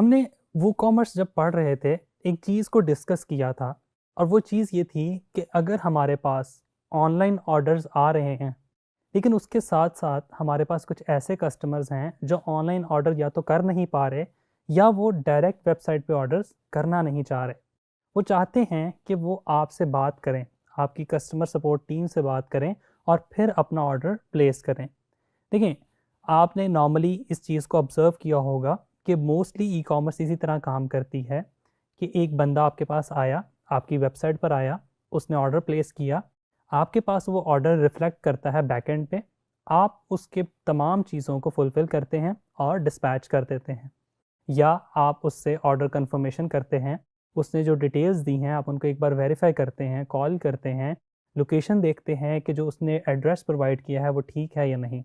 हमने वो कॉमर्स जब पढ़ रहे थे, एक चीज़ को डिस्कस किया था और वो चीज़ ये थी कि अगर हमारे पास ऑनलाइन ऑर्डर्स आ रहे हैं, लेकिन उसके साथ-साथ हमारे पास कुछ ऐसे कस्टमर्स हैं जो ऑनलाइन ऑर्डर या तो कर नहीं पा रहे या वो डायरेक्ट वेबसाइट पे ऑर्डर्स करना नहीं चाह रहे। वो चाहते हैं कि वो आपसे बात करें, आपकी कस्टमर सपोर्ट टीम से बात करें और फिर अपना ऑर्डर प्लेस करें। देखिए, आपने नॉर्मली इस चीज़ को ऑब्ज़र्व किया होगा कि मोस्टली ई-कॉमर्स इसी तरह काम करती है कि एक बंदा आपके पास आया, आपकी वेबसाइट पर आया, उसने ऑर्डर प्लेस किया, आपके पास वो ऑर्डर रिफ्लेक्ट करता है बैकएंड पे, आप उसके तमाम चीज़ों को फुलफ़िल करते हैं और डिस्पैच कर देते हैं। या आप उससे ऑर्डर कंफर्मेशन करते हैं, उसने जो डिटेल्स दी हैं आप उनको एक बार वेरीफ़ाई करते हैं, कॉल करते हैं, लोकेशन देखते हैं कि जो उसने एड्रेस प्रोवाइड किया है वो ठीक है या नहीं।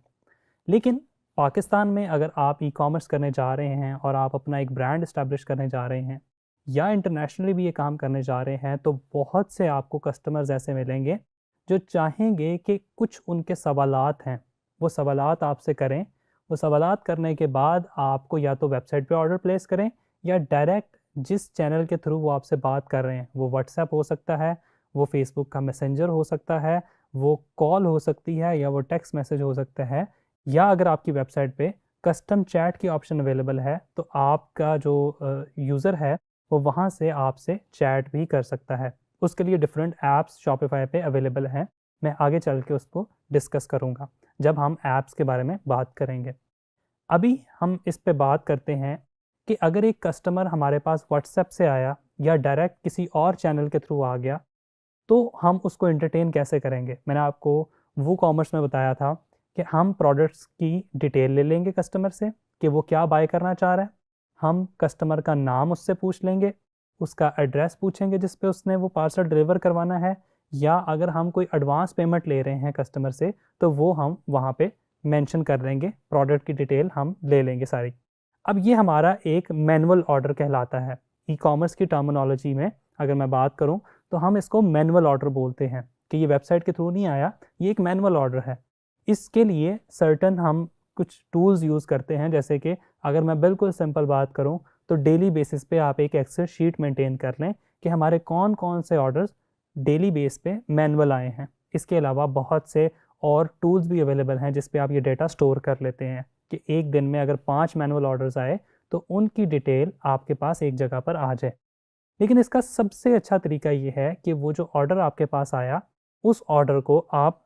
लेकिन पाकिस्तान में अगर आप ई-कॉमर्स करने जा रहे हैं और आप अपना एक ब्रांड इस्टेब्लिश करने जा रहे हैं या इंटरनेशनली भी ये काम करने जा रहे हैं, तो बहुत से आपको कस्टमर्स ऐसे मिलेंगे जो चाहेंगे कि कुछ उनके सवालात हैं, वो सवालात आपसे करें। वो सवालात करने के बाद आपको या तो वेबसाइट पे ऑर्डर प्लेस करें या डायरेक्ट जिस चैनल के थ्रू वो आपसे बात कर रहे हैं, वो व्हाट्सएप हो सकता है, वो फेसबुक का मैसेंजर हो सकता है, वो कॉल हो सकती है या वो टेक्स्ट मैसेज हो सकता है, या अगर आपकी वेबसाइट पे कस्टम चैट की ऑप्शन अवेलेबल है तो आपका जो यूज़र है वो वहाँ से आपसे चैट भी कर सकता है। उसके लिए डिफरेंट ऐप्स शॉपिफ़ाई पे अवेलेबल हैं। मैं आगे चल के उसको डिस्कस करूँगा जब हम ऐप्स के बारे में बात करेंगे। अभी हम इस पे बात करते हैं कि अगर एक कस्टमर हमारे पास व्हाट्सएप से आया या डायरेक्ट किसी और चैनल के थ्रू आ गया, तो हम उसको एंटरटेन कैसे करेंगे। मैंने आपको वो कॉमर्स में बताया था कि हम प्रोडक्ट्स की डिटेल ले लेंगे कस्टमर से कि वो क्या बाय करना चाह रहा है। हम कस्टमर का नाम उससे पूछ लेंगे, उसका एड्रेस पूछेंगे जिस पे उसने वो पार्सल डिलीवर करवाना है, या अगर हम कोई एडवांस पेमेंट ले रहे हैं कस्टमर से तो वो हम वहाँ पे मेंशन कर देंगे, प्रोडक्ट की डिटेल हम ले लेंगे सारी। अब ये हमारा एक मैनुअल ऑर्डर कहलाता है। ई-कॉमर्स की टर्मिनोलॉजी में अगर मैं बात करूँ तो हम इसको मैनुअल ऑर्डर बोलते हैं कि ये वेबसाइट के थ्रू नहीं आया, ये एक मैनुअल ऑर्डर है। इसके लिए सर्टन हम कुछ टूल्स यूज़ करते हैं, जैसे कि अगर मैं बिल्कुल सिंपल बात करूँ तो डेली बेसिस पे आप एक एक्सेल शीट मेंटेन कर लें कि हमारे कौन-कौन से ऑर्डर्स डेली बेस पे मैनुअल आए हैं। इसके अलावा बहुत से और टूल्स भी अवेलेबल हैं जिस पे आप ये डेटा स्टोर कर लेते हैं कि एक दिन में अगर 5 मैनुअल ऑर्डर्स आए तो उनकी डिटेल आपके पास एक जगह पर आ जाए। लेकिन इसका सबसे अच्छा तरीका ये है कि वो जो ऑर्डर आपके पास आया, उस ऑर्डर को आप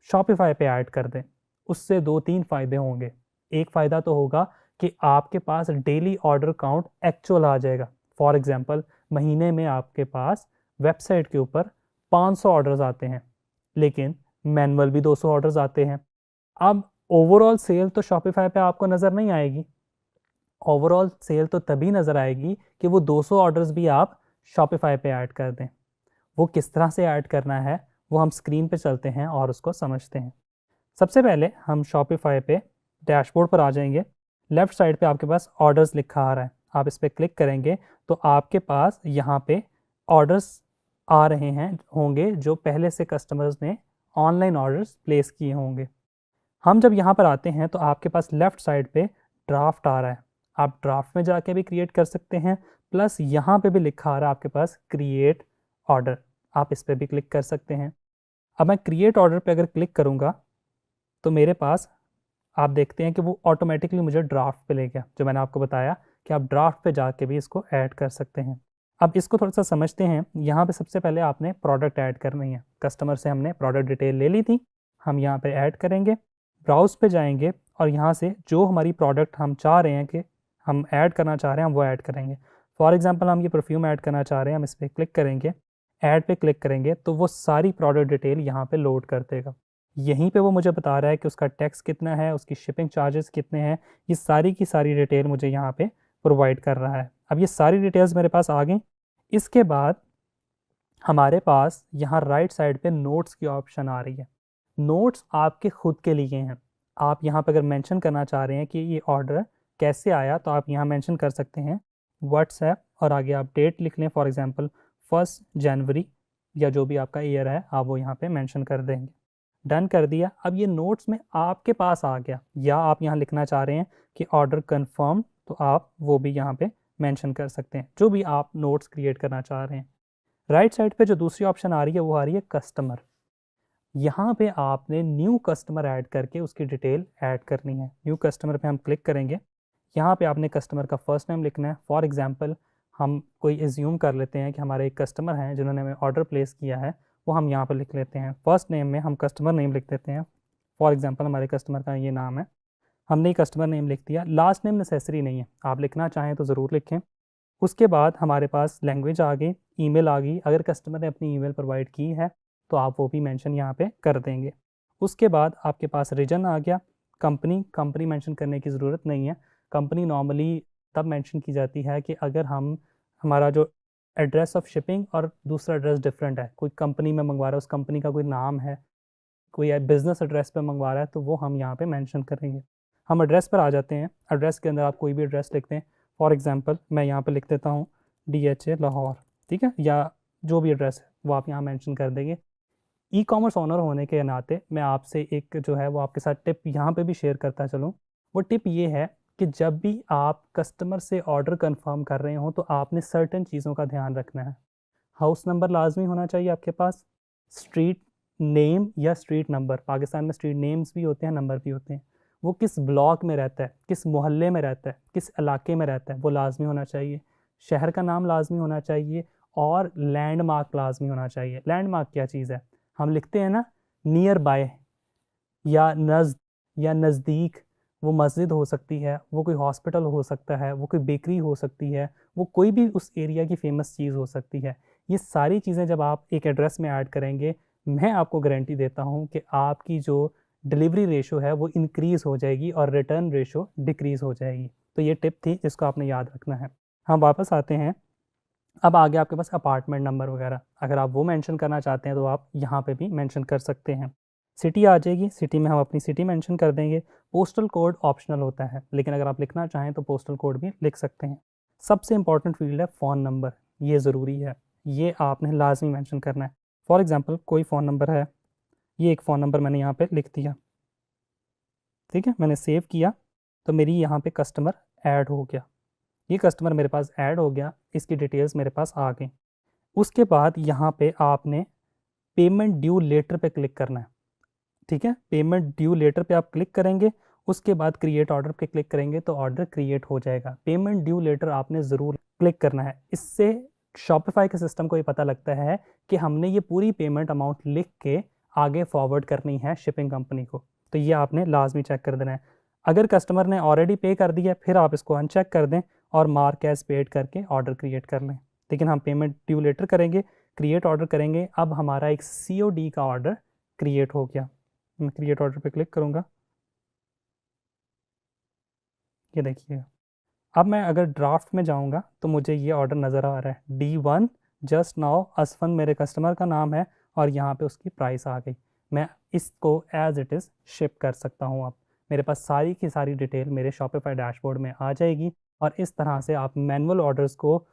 शॉपिफ़ाई पे ऐड कर दें। उससे 2-3 फ़ायदे होंगे। एक फ़ायदा तो होगा कि आपके पास डेली ऑर्डर काउंट एक्चुअल आ जाएगा। फॉर एग्ज़ाम्पल, महीने में आपके पास वेबसाइट के ऊपर 500 ऑर्डर्स आते हैं, लेकिन मैनुअल भी 200 ऑर्डर्स आते हैं। अब ओवरऑल सेल तो शॉपिफ़ाई पे आपको नज़र नहीं आएगी। ओवरऑल सेल तो तभी नज़र आएगी कि वो 200 ऑर्डर्स भी आप शॉपिफ़ाई पे ऐड कर दें। वो किस तरह से ऐड करना है, वो हम स्क्रीन पे चलते हैं और उसको समझते हैं। सबसे पहले हम शॉपिफ़ाई पे डैशबोर्ड पर आ जाएंगे। लेफ़्ट साइड पे आपके पास ऑर्डर्स लिखा आ रहा है, आप इस पे क्लिक करेंगे तो आपके पास यहाँ पे ऑर्डर्स आ रहे हैं होंगे जो पहले से कस्टमर्स ने ऑनलाइन ऑर्डर्स प्लेस किए होंगे। हम जब यहाँ पर आते हैं तो आपके पास लेफ़्ट साइड पे ड्राफ्ट आ रहा है। आप ड्राफ्ट में जाके भी क्रिएट कर सकते हैं, प्लस यहाँ पे भी लिखा आ रहा है आपके पास क्रिएट ऑर्डर, आप इस पे भी क्लिक कर सकते हैं। अब मैं क्रिएट ऑर्डर पे अगर क्लिक करूँगा तो मेरे पास आप देखते हैं कि वो ऑटोमेटिकली मुझे ड्राफ्ट पे ले गया, जो मैंने आपको बताया कि आप ड्राफ्ट पे जाके भी इसको ऐड कर सकते हैं। अब इसको थोड़ा सा समझते हैं। यहाँ पे सबसे पहले आपने प्रोडक्ट ऐड करनी है। कस्टमर से हमने प्रोडक्ट डिटेल ले ली थी, हम यहाँ पे ऐड करेंगे, ब्राउज़ पे जाएंगे और यहाँ से जो हमारी प्रोडक्ट हम चाह रहे हैं कि हम ऐड करना चाह रहे हैं हम वो ऐड करेंगे। फॉर एग्जांपल, हम ये परफ्यूम ऐड करना चाह रहे हैं, हम इस पर क्लिक करेंगे, ऐड पे क्लिक करेंगे तो वो सारी प्रोडक्ट डिटेल यहाँ पे लोड कर देगा। यहीं पे वो मुझे बता रहा है कि उसका टैक्स कितना है, उसकी शिपिंग चार्जेस कितने हैं, ये सारी की सारी डिटेल मुझे यहाँ पे प्रोवाइड कर रहा है। अब ये सारी डिटेल्स मेरे पास आ गई। इसके बाद हमारे पास यहाँ राइट साइड पे नोट्स की ऑप्शन आ रही है। नोट्स आपके खुद के लिए हैं। आप यहाँ पे अगर मेंशन करना चाह रहे हैं कि ये ऑर्डर कैसे आया तो आप यहाँ मेंशन कर सकते हैं व्हाट्सएप और आगे आप डेट लिख लें, फॉर एग्जांपल 1 जनवरी या जो भी आपका ईयर है आप वो यहाँ पे मेंशन कर देंगे। डन कर दिया। अब ये नोट्स में आपके पास आ गया, या आप यहाँ लिखना चाह रहे हैं कि ऑर्डर कंफर्म तो आप वो भी यहाँ पे मेंशन कर सकते हैं, जो भी आप नोट्स क्रिएट करना चाह रहे हैं। राइट साइड पे जो दूसरी ऑप्शन आ रही है वो आ रही है कस्टमर। यहाँ पे आपने न्यू कस्टमर ऐड करके उसकी डिटेल ऐड करनी है। न्यू कस्टमर पे हम क्लिक करेंगे। यहाँ पे आपने कस्टमर का फर्स्ट नेम लिखना है। फॉर एग्जांपल हम कोई एज्यूम कर लेते हैं कि हमारे एक कस्टमर हैं जिन्होंने हमें ऑर्डर प्लेस किया है, वो हम यहाँ पर लिख लेते हैं। फर्स्ट नेम में हम कस्टमर नेम लिख देते हैं। फॉर एग्जांपल हमारे कस्टमर का ये नाम है, हमने कस्टमर नेम लिख दिया। लास्ट नेम नेसेसरी नहीं है, आप लिखना चाहें तो ज़रूर लिखें। उसके बाद हमारे पास लैंग्वेज आ गई, ईमेल आ गई। अगर कस्टमर ने अपनी ईमेल प्रोवाइड की है तो आप वो भी मेंशन यहाँ पे कर देंगे। उसके बाद आपके पास रीजन आ गया। कंपनी मेंशन करने की ज़रूरत नहीं है। कंपनी नॉर्मली तब मेंशन की जाती है कि अगर हमारा जो एड्रेस ऑफ शिपिंग और दूसरा एड्रेस डिफरेंट है, कोई कंपनी में मंगवा रहा है, उस कंपनी का कोई नाम है, कोई बिज़नेस एड्रेस पे मंगवा रहा है, तो वो हम यहाँ पे मेंशन करेंगे। हम एड्रेस पर आ जाते हैं। एड्रेस के अंदर आप कोई भी एड्रेस लिखते हैं। फॉर एग्जांपल मैं यहाँ पे लिख देता हूँ DHA लाहौर, ठीक है, या जो भी एड्रेस है वो आप यहाँ मेंशन कर देंगे। ई कॉमर्स ऑनर होने के नाते मैं आपसे एक जो है वो आपके साथ टिप यहाँ पे भी शेयर करता चलूँ। वो टिप ये है कि जब भी आप कस्टमर से ऑर्डर कंफर्म कर रहे हो तो आपने सर्टेन चीज़ों का ध्यान रखना है। हाउस नंबर लाजमी होना चाहिए आपके पास, स्ट्रीट नेम या स्ट्रीट नंबर, पाकिस्तान में स्ट्रीट नेम्स भी होते हैं, नंबर भी होते हैं, वो किस ब्लॉक में रहता है, किस मोहल्ले में रहता है, किस इलाके में रहता है, वो लाजमी होना चाहिए। शहर का नाम लाजमी होना चाहिए और लैंडमार्क लाजमी होना चाहिए। लैंडमार्क क्या चीज़ है? हम लिखते हैं ना नियर बाय या नज़दीक। वो मस्जिद हो सकती है, वो कोई हॉस्पिटल हो सकता है, वो कोई बेकरी हो सकती है, वो कोई भी उस एरिया की फेमस चीज़ हो सकती है। ये सारी चीज़ें जब आप एक एड्रेस में ऐड करेंगे, मैं आपको गारंटी देता हूँ कि आपकी जो डिलीवरी रेशो है वो इंक्रीज़ हो जाएगी और रिटर्न रेशो डिक्रीज़ हो जाएगी। तो ये टिप थी जिसको आपने याद रखना है। हम वापस आते हैं। अब आगे आपके पास अपार्टमेंट नंबर वगैरह, अगर आप वो मेंशन करना चाहते हैं तो आप यहाँ पे भी मेंशन कर सकते हैं। सिटी आ जाएगी, सिटी में हम अपनी सिटी मेंशन कर देंगे। पोस्टल कोड ऑप्शनल होता है, लेकिन अगर आप लिखना चाहें तो पोस्टल कोड भी लिख सकते हैं। सबसे इंपॉर्टेंट फील्ड है फ़ोन नंबर, ये ज़रूरी है, ये आपने लाजमी मेंशन करना है। फॉर एग्ज़ाम्पल कोई फ़ोन नंबर है, ये एक फ़ोन नंबर मैंने यहाँ पे लिख दिया, ठीक है, मैंने सेव किया तो मेरी यहाँ पे कस्टमर ऐड हो गया। ये कस्टमर मेरे पास ऐड हो गया, इसकी डिटेल्स मेरे पास आ गई। उसके बाद यहाँ पे आपने पेमेंट ड्यू लेटर पे क्लिक करना है, ठीक है। पेमेंट ड्यू लेटर पे आप क्लिक करेंगे, उसके बाद क्रिएट ऑर्डर पे क्लिक करेंगे तो ऑर्डर क्रिएट हो जाएगा। पेमेंट ड्यू लेटर आपने ज़रूर क्लिक करना है। इससे शॉपिफाई के सिस्टम को ये पता लगता है कि हमने ये पूरी पेमेंट अमाउंट लिख के आगे फॉरवर्ड करनी है शिपिंग कंपनी को, तो ये आपने लाजमी चेक कर देना है। अगर कस्टमर ने ऑलरेडी पे कर दिया फिर आप इसको अनचेक कर दें और मार्क एज पेड करके ऑर्डर क्रिएट कर लें। लेकिन हम पेमेंट ड्यू लेटर करेंगे, क्रिएट ऑर्डर करेंगे, अब हमारा एक COD का ऑर्डर क्रिएट हो गया। मैं क्रिएट ऑर्डर पे क्लिक करूँगा, ये देखिए। अब मैं अगर ड्राफ्ट में जाऊँगा तो मुझे ये ऑर्डर नज़र आ रहा है, D1 जस्ट नाउ असफन मेरे कस्टमर का नाम है और यहाँ पे उसकी प्राइस आ गई। मैं इसको एज इट इज़ शिप कर सकता हूँ। अब मेरे पास सारी की सारी डिटेल मेरे शॉपिफाई डैशबोर्ड में आ जाएगी और इस तरह से आप मैनुअल ऑर्डर्स को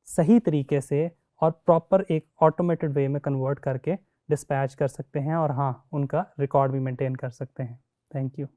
सही तरीके से और प्रॉपर एक ऑटोमेटेड वे में कन्वर्ट करके डिस्पैच कर सकते हैं और हाँ, उनका रिकॉर्ड भी मेंटेन कर सकते हैं। Thank you.